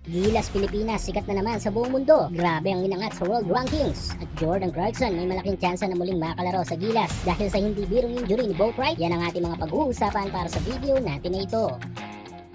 Gilas Pilipinas, sikat na naman sa buong mundo. Grabe ang inangat sa world rankings. At Jordan Clarkson may malaking tsansa na muling makalaro sa Gilas dahil sa hindi birong injury ni Bo Wright. Yan ang ating mga pag-uusapan para sa video natin na ito.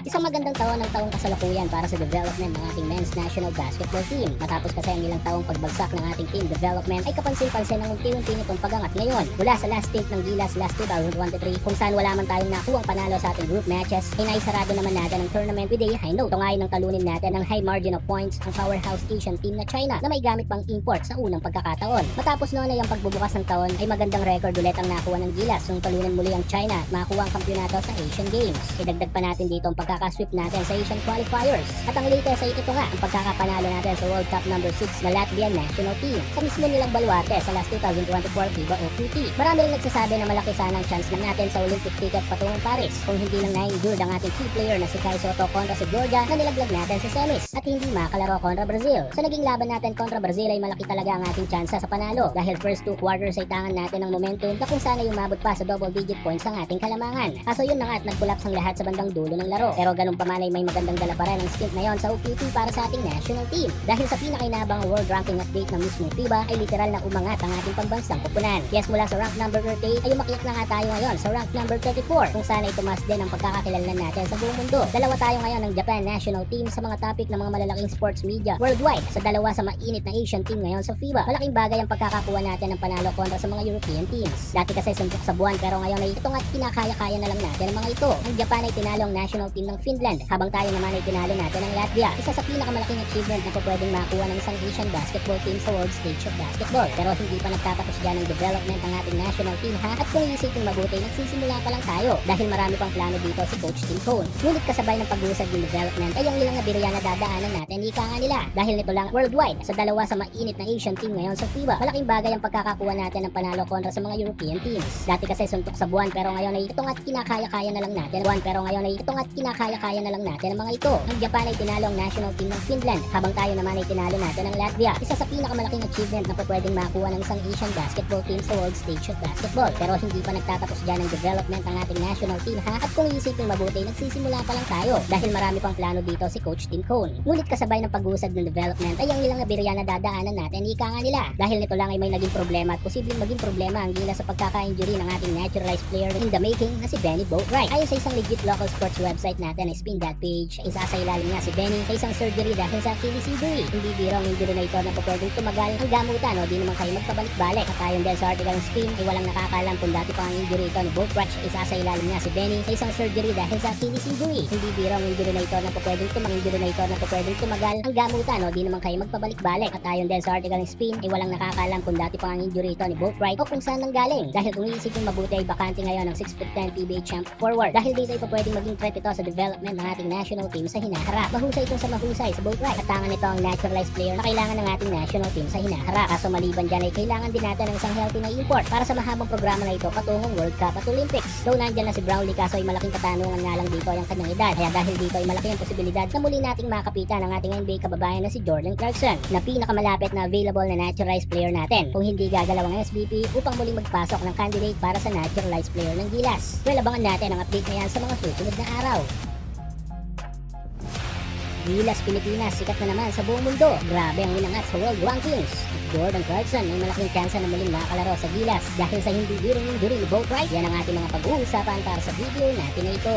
Isang magandang taon ng taong kasalukuyan para sa development ng ating men's national basketball team. Matapos kasi ang ilang taong pagbagsak ng ating team development ay kapansin-pansin ng unti-unti nitong pagangat ngayon. Mula sa last state ng Gilas last 2023 kung saan wala man tayong nakuhang panalo sa ating group matches, ay naisarado naman natin ang tournament with a high note. Tungayin ng talunin natin ng high margin of points ang powerhouse Asian team na China na may gamit pang import sa unang pagkakataon. Matapos noon ay ang pagbubukas ng taon ay magandang record ulit ang nakuha ng Gilas nung talunin muli ang China at makuha ang kampyonato sa Asian Games. Idagdag pa natin dito ang pagkakasweep natin sa Asian qualifiers. At ang latest ay ito nga ang pagkakapanalo natin sa World Cup number 6 na Latvian national team sa mismo nilang baluarte sa last 2024 FIBA OQT. Marami rin nagsasabi na malaki sana ang chance lang natin sa Olympic ticket patungong Paris kung hindi lang na-injured ang ating key player na si Kai Sotto kontra si Georgia na nilaglag natin sa semis at hindi makalaro kontra Brazil. Sa naging laban natin kontra Brazil ay malaki talaga ang ating chance sa panalo dahil first 2 quarters ay tangan natin ng momentum na kung sana ay umabot pa sa double digit points ang ating kalamangan. Kaso yun na nga at nag-collapse ang lahat sa bandang dulo ng laro. Pero ganun pa man ay may magandang dala pa rin ang stint na yon sa OQT para sa ating national team. Dahil sa pinakainabang world ranking update ng mismong FIBA ay literal na umangat ang ating pambansang kupunan. Yes, mula sa rank number 38 ay umakyat na nga tayo ngayon sa rank number 34 kung sana ay tumas din ang pagkakakilanlan natin sa buong mundo. Dalawa tayo ngayon ng Japan national team sa mga topic ng mga malalaking sports media worldwide sa dalawa sa mainit na Asian team ngayon sa FIBA. Malaking bagay ang pagkakakuha natin ng panalo kontra sa mga European teams. Dati kasi suntok sa buwan pero ngayon ay ito nga't kinakaya-kaya na lang natin ang mga ito. Ang Japan ay tinalo ang national team ng Finland habang tayo naman ay tinalo natin ang Latvia. Isa sa pinakamalaking achievement na pwedeng makuha ng isang Asian basketball team sa world stage of basketball. Pero hindi pa nagtatapos dyan ang development ng ating national team ha. At kung iisipin mabuti, nagsisimula pa lang tayo dahil marami pang plano dito si Coach Tim Cone. Ngunit kasabay ng pag-uusad ng development ay ang ilang nabirya na dadaanan natin ika nga nila. Dahil nito lang worldwide sa dalawa sa mainit na Asian team ngayon sa FIBA. Malaking bagay ang pagkakakuha natin ng panalo kontra sa mga European teams. Dati kasi suntok sa buwan pero ngayon ay ito nga't kinakaya-kaya na lang natin. Ang mga ito. Ang Japan ay tinalo ang national team ng Finland habang tayo naman ay tinalo natin ang Latvia. Isa sa pinakamalaking achievement na pwedeng makuha ng isang Asian basketball team sa world stage of basketball. Pero hindi pa nagtatapos dyan ang development ng ating national team ha. At kung iisipin mabuti, nagsisimula pa lang tayo dahil marami pang plano dito si Coach Tim Cone. Ngunit kasabay ng pag-usad ng development ay ang ilang nabirya na dadaanan natin ika nga nila. Dahil nito lang ay may naging problema at posibleng maging problema ang Gilas sa pagkaka-injury ng ating naturalized player in the making na si Benny Bo Wright. Ayon sa isang legit local sports website natin ay Spin That Page, isasailalim nga si Benny sa isang surgery dahil sa Achilles injury. Hindi biro ang injury na ito na pwedeng tumagal ang gamutan o di naman kayo magpabalik-balik. At ayon din sa article ng Spin ay walang nakakalam kung dati pa ang injury ito ni Bo Wright. Isasailalim nga si Benny sa isang surgery dahil sa Achilles injury. Hindi biro ang injury na ito na pwedeng tumagal ang gamutan o di naman kayo magpabalik-balik. At ayon din sa article ng Spin ay walang nakakalam kung dati pa ang injury ito ni Bo Wright o kung saan nanggaling. Dahil kung iisipin mabuti ay bakante ngayon ang 6'10" PBA champ forward. Dahil dito ay pwedeng maging threat ito sa development ng ating national team sa hinaharap. Mahusay itong sa mahusay sa Bo Wright. At tangan nito ang naturalized player na kailangan ng ating national team sa hinaharap. Kaso maliban dyan ay kailangan din natin ng isang healthy na import para sa mahabang programa na ito patungong World Cup at Olympics. Though nandyan na si Brownlee kaso ay malaking katanungan nga lang dito ang kanyang edad. Kaya dahil dito ay malaki ang posibilidad na muli nating makapitan ang ating NBA kababayan na si Jordan Clarkson na pinakamalapit na available na naturalized player natin kung hindi gagalaw ang SBP upang muling magpasok ng candidate para sa naturalized player ng Gilas. Well, abangan natin ang update na yan sa mga susunod na araw. Gilas Pilipinas, sikat na naman sa buong mundo. Grabe ang inangat sa world rankings. At Jordan Clarkson may malaking tsansa na muling makalaro sa Gilas dahil sa hindi birong injury ni Bo Wright. Yan ang ating mga pag-uusapan para sa video natin na ito.